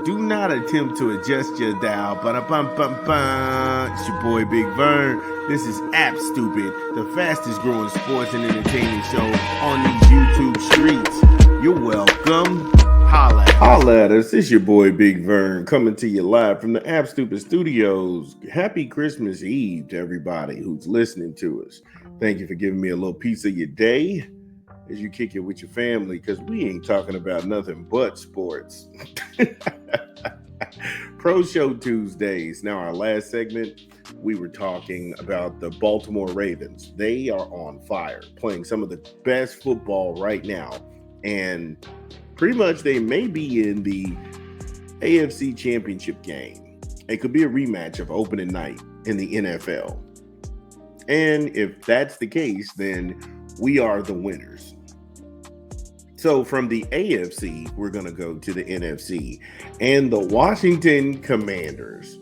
Do not attempt to adjust your dial. Ba-da-bum-bum-bum. It's your boy Big Vern. This is App Stupid, the fastest growing sports and entertainment show on these YouTube streets. You're welcome. Holla at us. It's your boy Big Vern coming to you live from the App Stupid Studios. Happy Christmas Eve to everybody who's listening to us. Thank you for giving me a little piece of your day as you kick it with your family, because we ain't talking about nothing but sports. Pro Show Tuesdays. Now, our last segment, we were talking about the Baltimore Ravens. They are on fire, playing some of the best football right now. And pretty much they may be in the AFC Championship game. It could be a rematch of opening night in the NFL. And if that's the case, then we are the winners. So from the AFC, we're going to go to the NFC and the Washington Commanders.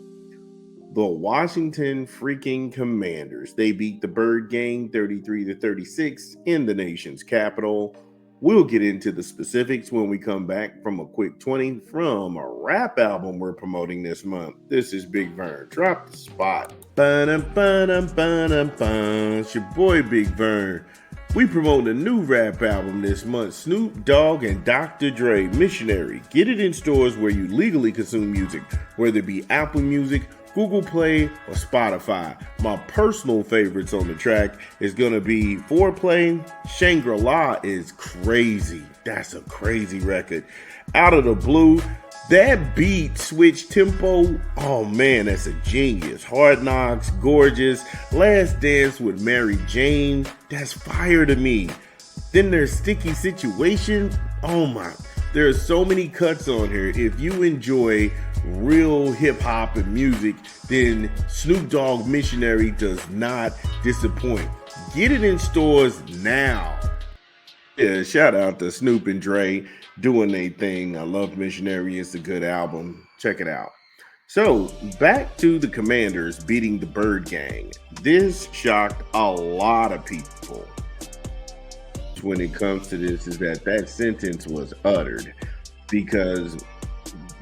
The Washington freaking Commanders. They beat the Bird Gang 33-36 in the nation's capital. We'll get into the specifics when we come back from a quick 20 from a rap album we're promoting this month. This is Big Vern. Drop the spot. Ba-dum-ba-dum-ba-dum-ba. It's your boy Big Vern. We promote a new rap album this month. Snoop Dogg and Dr. Dre, Missionary. Get it in stores where you legally consume music, whether it be Apple Music, Google Play, or Spotify. My personal favorites on the track is going to be Foreplay. Shangri-La is crazy. That's a crazy record. Out of the Blue. That beat switch tempo, oh man, that's a genius. Hard Knocks, Gorgeous, Last Dance with Mary Jane, that's fire to me. Then there's Sticky Situation, oh my, there are so many cuts on here. If you enjoy real hip hop and music, then Snoop Dogg Missionary does not disappoint. Get it in stores now. Yeah, shout out to Snoop and Dre doing their thing. I love Missionary. It's a good album. Check it out. So, back to the Commanders beating the Bird Gang. This shocked a lot of people. When it comes to this, is that sentence was uttered, because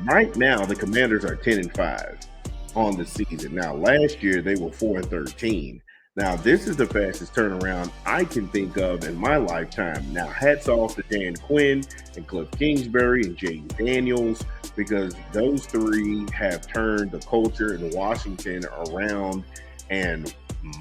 right now the Commanders are 10-5 on the season. Now, last year they were 4-13. Now, this is the fastest turnaround I can think of in my lifetime. Now, hats off to Dan Quinn and Cliff Kingsbury and Jaden Daniels, because those three have turned the culture in Washington around. And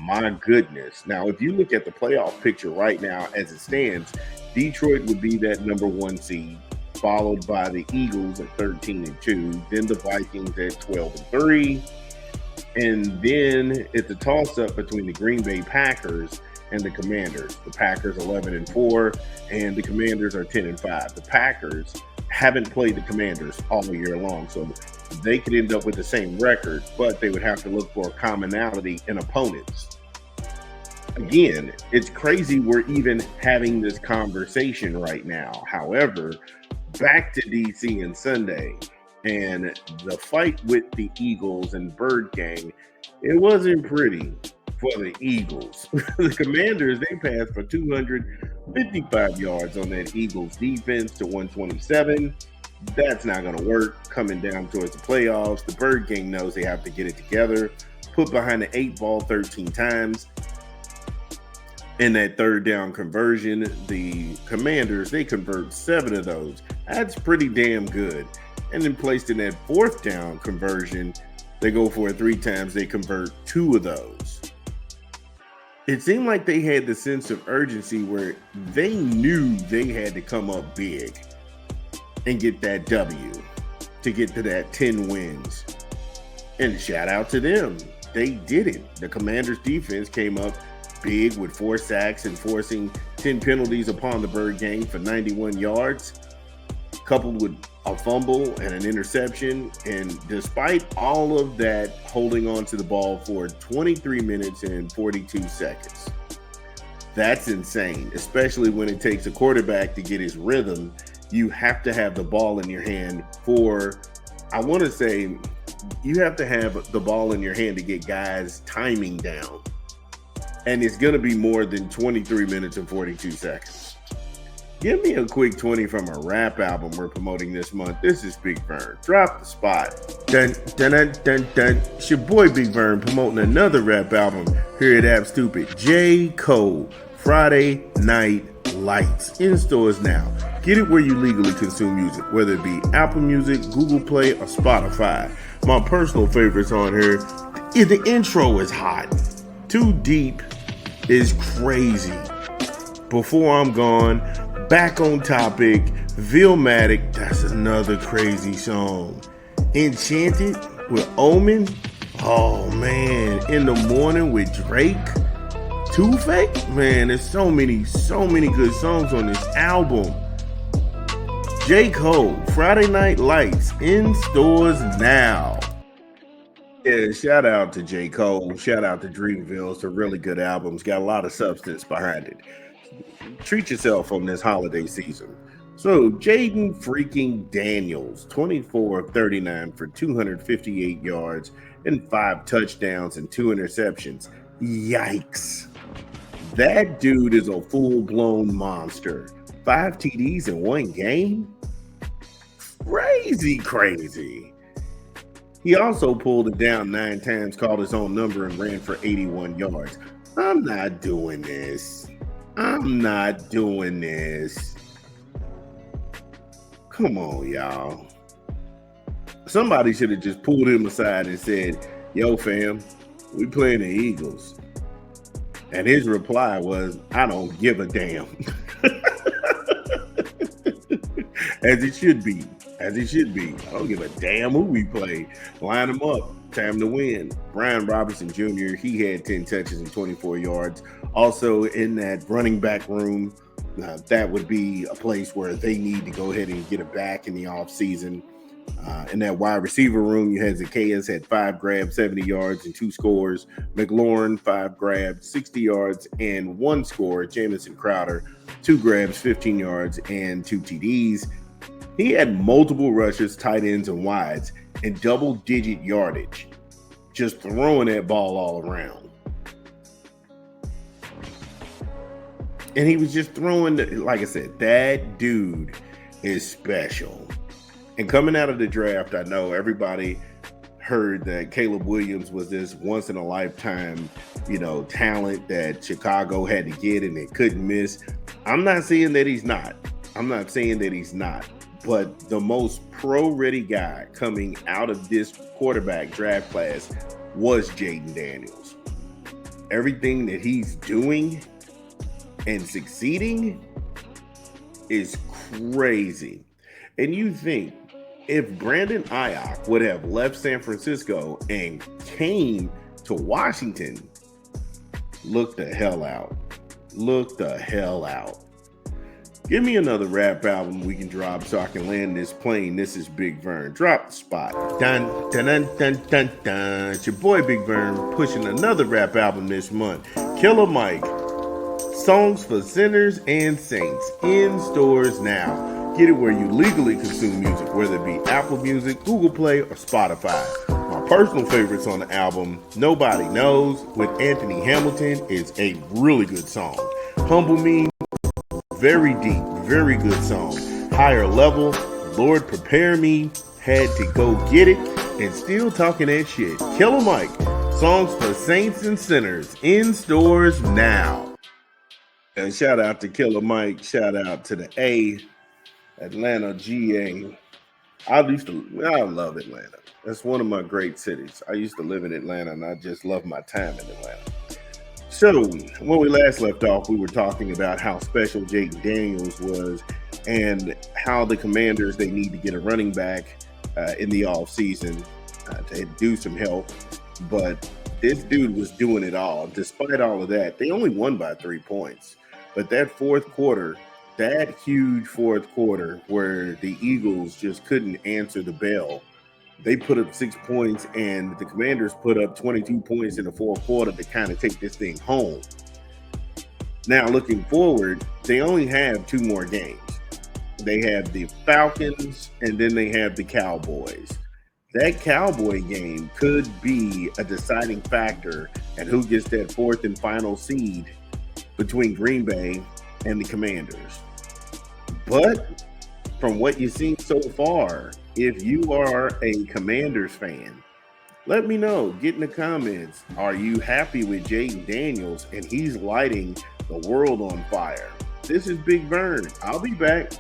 my goodness. Now, if you look at the playoff picture right now as it stands, Detroit would be that number one seed, followed by the Eagles at 13-2, then the Vikings at 12-3. And then it's a toss-up between the Green Bay Packers and the Commanders. The Packers 11-4, and the Commanders are 10-5. The Packers haven't played the Commanders all year long, so they could end up with the same record, but they would have to look for a commonality in opponents. Again, it's crazy we're even having this conversation right now. However, back to DC and Sunday. And the fight with the Eagles and Bird Gang, it wasn't pretty for the Eagles. The Commanders, they passed for 255 yards on that Eagles defense to 127. That's not going to work coming down towards the playoffs. The Bird Gang knows they have to get it together, put behind the 8 ball 13 times. In that third down conversion, the Commanders, they convert 7 of those. That's pretty damn good. And then placed in that fourth down conversion, they go for it 3 times. They convert 2 of those. It seemed like they had the sense of urgency where they knew they had to come up big and get that W to get to that 10 wins. And shout out to them. They did it. The Commanders defense came up big with 4 sacks and forcing 10 penalties upon the Bird Gang for 91 yards, coupled with a fumble and an interception. And despite all of that, holding on to the ball for 23 minutes and 42 seconds. That's insane, especially when it takes a quarterback to get his rhythm. You have to have the ball in your hand for, I want to say, you have to have the ball in your hand to get guys' timing down. And it's going to be more than 23 minutes and 42 seconds. Give me a quick 20 from a rap album we're promoting this month. This is Big Vern. Drop the spot. Dun, dun, dun, dun, dun. It's your boy Big Vern promoting another rap album here at App Stupid. J. Cole, Friday Night Lights. In stores now. Get it where you legally consume music, whether it be Apple Music, Google Play, or Spotify. My personal favorites on here, the intro is hot. Too Deep is crazy. Before I'm Gone, Back on Topic, Vilmatic, that's another crazy song. Enchanted with Omen, oh man. In the Morning with Drake, Too Fake, man, there's so many good songs on this album. J. Cole, Friday Night Lights, in stores now. Yeah, shout out to J. Cole, shout out to Dreamville. It's a really good album. It's got a lot of substance behind it. Treat yourself on this holiday season. So, Jaden freaking Daniels, 24 of 39 for 258 yards and 5 touchdowns and 2 interceptions. Yikes. That dude is a full-blown monster. 5 TDs in one game? Crazy. He also pulled it down 9 times, called his own number, and ran for 81 yards. I'm not doing this. Come on, y'all. Somebody should have just pulled him aside and said, yo, fam, we playing the Eagles. And his reply was, I don't give a damn. As it should be. I don't give a damn who we play. Line them up. Time to win. Brian Robinson Jr., he had 10 touches and 24 yards. Also in that running back room, that would be a place where they need to go ahead and get it back in the offseason. In that wide receiver room, you had Zacchaeus had 5 grabs, 70 yards, and 2 scores. McLaurin, 5 grabs, 60 yards, and 1 score. Jamison Crowder, 2 grabs, 15 yards, and 2 TDs. He had multiple rushes, tight ends, and wides, and double-digit yardage, just throwing that ball all around. And he was just throwing, like I said, that dude is special. And coming out of the draft, I know everybody heard that Caleb Williams was this once-in-a-lifetime, talent that Chicago had to get and they couldn't miss. I'm not saying that he's not. But the most pro-ready guy coming out of this quarterback draft class was Jaden Daniels. Everything that he's doing and succeeding is crazy. And you think, if Brandon Ayuk would have left San Francisco and came to Washington, look the hell out. Give me another rap album we can drop so I can land this plane. This is Big Vern. Drop the spot. Dun, dun, dun, dun, dun, dun. It's your boy Big Vern pushing another rap album this month. Killer Mike. Songs for Sinners and Saints. In stores now. Get it where you legally consume music, whether it be Apple Music, Google Play, or Spotify. My personal favorites on the album, Nobody Knows, with Anthony Hamilton, is a really good song. Humble Me, very deep, very good song. Higher Level, Lord Prepare Me, Had to Go Get It, and Still Talking That Shit. Killer Mike, Songs for Saints and Sinners, in stores now. And shout out to Killer Mike, shout out to the A, Atlanta, GA. I love Atlanta. That's one of my great cities. I used to live in Atlanta, and I just love my time in Atlanta. So, when we last left off, we were talking about how special Jaden Daniels was and how the Commanders, they need to get a running back in the offseason to do some help. But this dude was doing it all. Despite all of that, they only won by 3 points. But that fourth quarter, that huge fourth quarter where the Eagles just couldn't answer the bell, they put up 6 points, and the Commanders put up 22 points in the fourth quarter to kind of take this thing home. Now, looking forward, they only have 2 more games. They have the Falcons, and then they have the Cowboys. That Cowboy game could be a deciding factor at who gets that 4th and final seed between Green Bay and the Commanders. But from what you've seen so far, if you are a Commanders fan, let me know. Get in the comments. Are you happy with Jaden Daniels and he's lighting the world on fire? This is Big Vern. I'll be back.